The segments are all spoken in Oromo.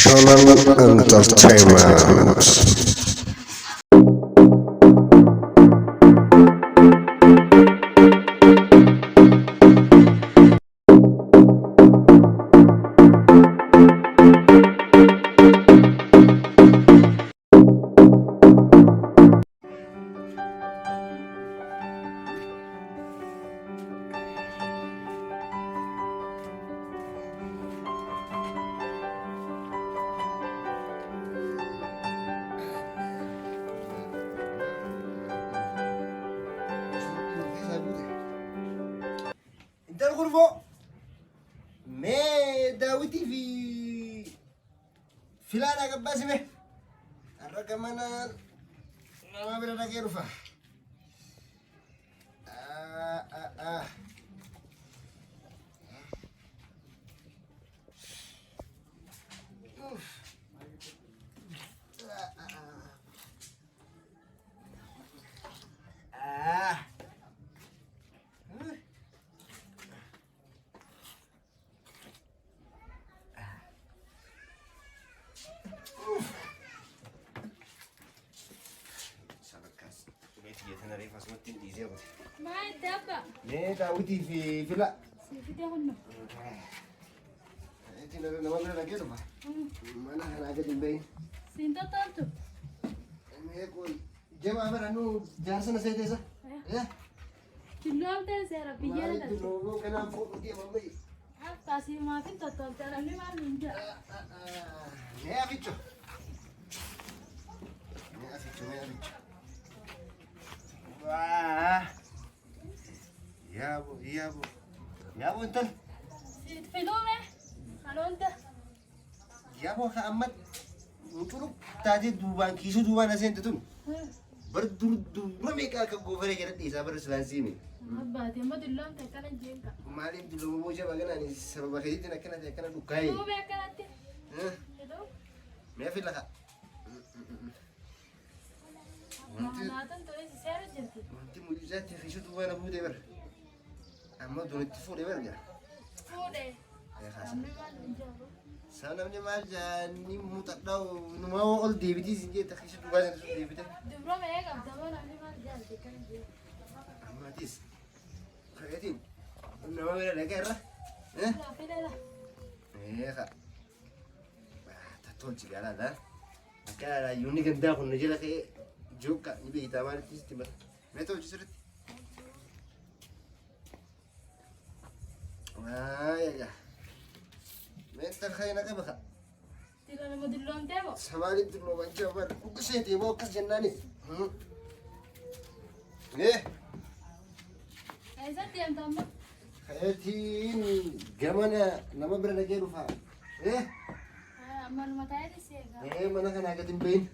Shonen Entertainment. انت الغرفة ما داوتي في لانا قباسمه الرقم انا ما بلا غير رفع آه. أوف. آه. سبكاس بيتي تنريف اسمتين دي زي ما الدابة ما داوتي في لا سيفتي هنا انت ما بلا غير رفع ما انا قاعد البين سينتا طالتو ما يقول جماعة من انه جارسنا سيدي ايه كلهم تنسى ربي ما جالت يدلو كلام فوق دي والله قاسي ما في تطلت أنا ما ننجا يا بيتشو يا بيتشو يا بيتشو واه يا ابو يا ابو يا ابو انت في دومه أنا أنت يا ابو محمد وطلب تادي دوبان كيسو دوبان اسين تتون برد دوبان ميكا كغوفري كده دي صبر سلانسيمي أبادي ما دلهم تكنا جينكا مالي دلو موجه بغنا ني سبب خديتنا كنا دوكاي دومه كانت ها دوم ما في لها ما تنتظر سيارة جنتي انت مجازات في شو دوبان ابو دبر اما دون التفور دبر يا فودي خلاص أنا ما ننجا sana ni malja ni mutadau numa all dvd sinje ta kishi duga ne dvd دبرة ما يقف دبرة أنا ما جالت كان جي amma tis khayatin numa wala la garra eh لا في لا kha ta tol jigala da kala yuni ganda kun najila ke joka ni be tamar tis timba meto jisrit ya متى خينا قبخة ترى ما دلهم تبو سمالي دلو بنجبر وقشيتي بوكس جناني ايه أيزا تيم تامبا خياتي جمانا نما برنا جيرو فا ايه ما المتاعي دي سيجا ايه ما انا كان قاعدين بين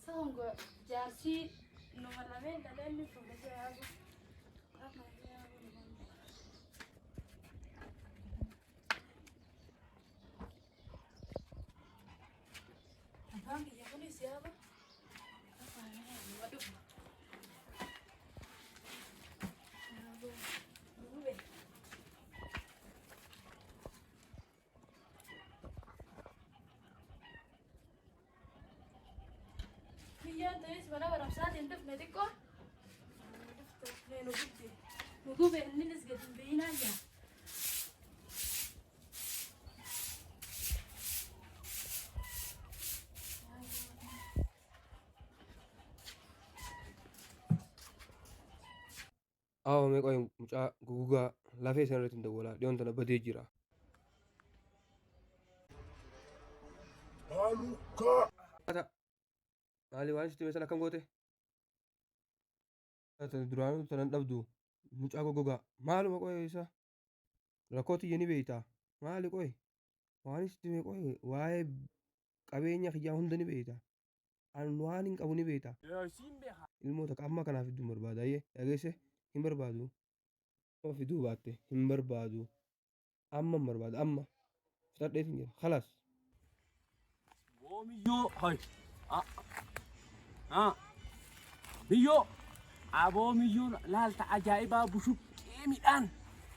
Sango jasi no malamenta dentro come se hago. Bangi ya polisi hapa. Hapa ni wadudu. Iya, tuh sebenarnya barang saat itu mediko. Nunggu ini nisgetin beina aja. Awa mai ƙwayin muca guguga lafiya sanar da wala da wanta na bade jira. Ata maali waan sitti meeshaan akkam goote? Ata duraanuu tanan dhabdu mucaa goggogaa maaluma qo'ee isa rakkoo tiyya ni beeyta maali qo'e waan sitti mee qo'e waa'ee qabeenya kiyyaa hunda ni beeyta An waan hin qabu ni beektaa. Ilmoota amma kanaaf iddoo hin barbaadu. Ayyee dhageesse hin barbaadu. Amma fiduu baatte hin barbaadu. Amma hin barbaadu amma. Fudhadheetiin jira. Khalaas. Boomiyyoo hay. Biyyoo. Aboomiyyoon laalta ajaa'ibaa bushuqqee midhaan.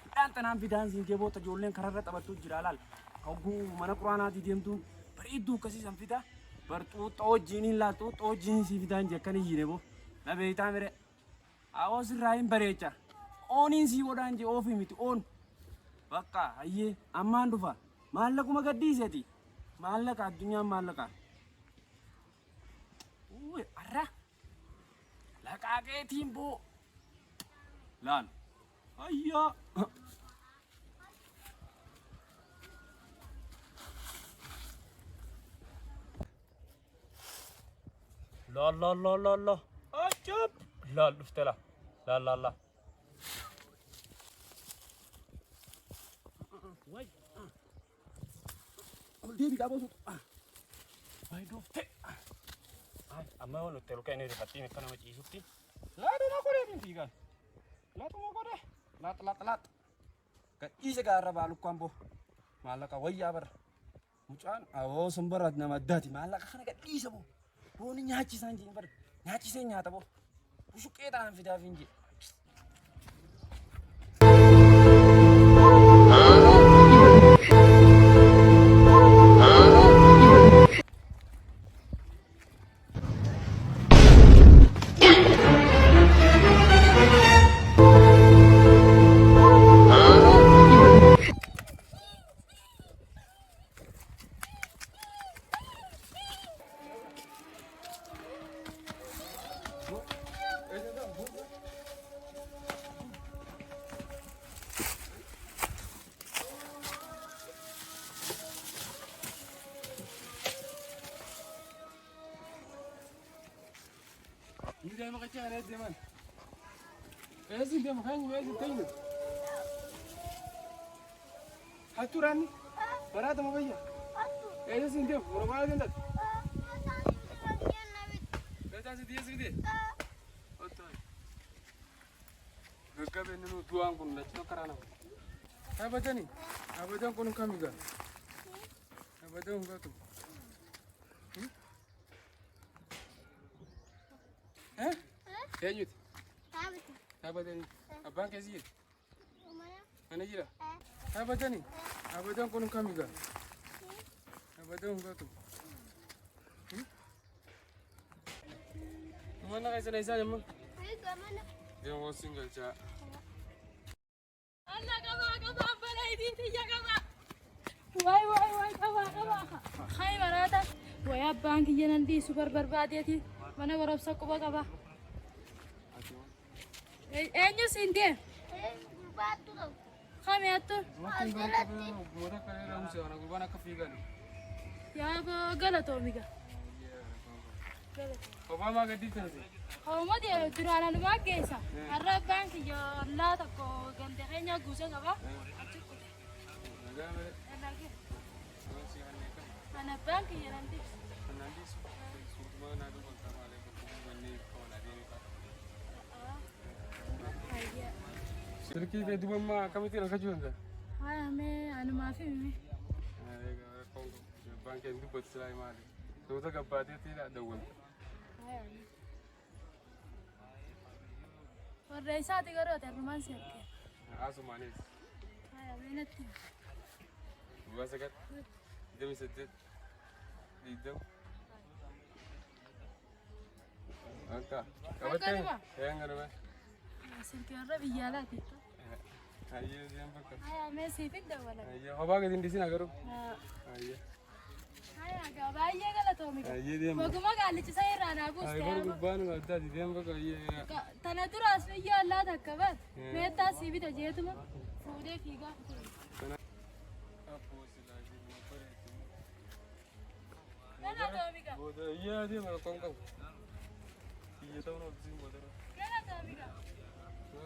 Midhaan tanaan fidaan siin jeeboota ijoolleen kararra taphattu jira laal. Hogguu mana quraanaatii deemtu bareedduu akkasiisan fida. Barxuuxxoo wajjin hin laal xuuxxoo wajjin si fidaan jekkanii hiine boo. Na beektaa mire. Awoo sirraa hin bareecha. Ooniin sii godhaan jee oofii miti oon. Bakka hayyee ammaan dhufa. Maallaquma gaddiiseeti. Maallaqa addunyaan maallaqa. Uwe arra. Laqaaqeetiin boo. Laal. Ayyaa. La. Ajab. Laal dhufte la. La. Wai. Deebi dhaaboo suutu. Wai dhufte. Amma waan nuti luka inni rifattiin akka nama ciisutti. Laatuma godheetiin fiigan. Laatuma godhe. Laat. Gadhiise gaarra baalukkaan boo. Maallaqa wayyaa bara. Mucaan awoo simbira nama addaati. Maallaqa kana gadhiise boo. Booni nyaachisaan jeen bara. Nyaachisee nyaata boo. Bushuqqee ta'an fidaaf hin jee. Ini mau kecil ada di mana? Ezi dia makanya ezi tanya. Haturan ni, berapa mau bayar? Ezi dia, mau bayar kan tak? Betul sih dia. Betul. Gagap ini nu tuang pun nak cakap kerana. Apa jadi? Apa jadi kau nak kami kan? Apa jadi kau tu? Kayaknya, apa jadi? Abang kasih. Mana jira? Apa jadi? Apa jadi kau nak kami kan? Apa jadi kau tu? Mana kau sana isa jaman? Dia mau single cak. Allah kaba balai din tiya kaba. Wai kaba. Khai barata. Wai abang kiya nanti super berbadiati. Mana barab sakuba kaba. Enyo sinde. Batu tu. Kami atur. Murah kaya ramu sih orang gua nak kepikan. Ya apa galato miga. Apa mah gadis tu? Homa dia turana luma kesa. Arab bank yo Allah tako gante kenya gusa kaba. Lagi. Mana bank ya nanti. Nanti semua nado sama ada berhubungan ni kalau ada ni kan. Sirki ke dua mah kami tidak kajuan dah. Hai ame anu maafi mimi. Kau bank yang tu buat selai mah. Tu tak apa dia tidak ada uang. Hai ame. Warra isaati garuu ati arrumaan si arge. Asumaanis. Hai ame natti. Bukan sekat. Demi sedikit. Hidung. Angka. Kapan? Yang mana? Sirki warra biyyaalaati. Ayo dia bakal. Hai ame siifin dawwala. Ayo, apa ke di sini agar? Ayo. Hai aga baay'ee galatoomi. Ayo dia. Baguma gaalichisa irraa naa buuste. Ayo baru kubbaan ada di dia bakal. Ayo. Tana duraas biyya allaa takka bar. Meettaa sii bita jeetuma. Fuudhee fiigaa. Galatoomi gaa. Iya dia malah kongkong. Iya tahu nak sini bodoh. Galatoomi gaa.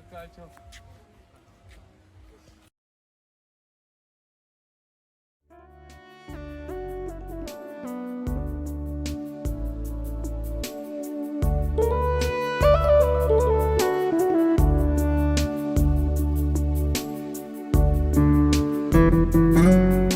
Kacau. Thank you.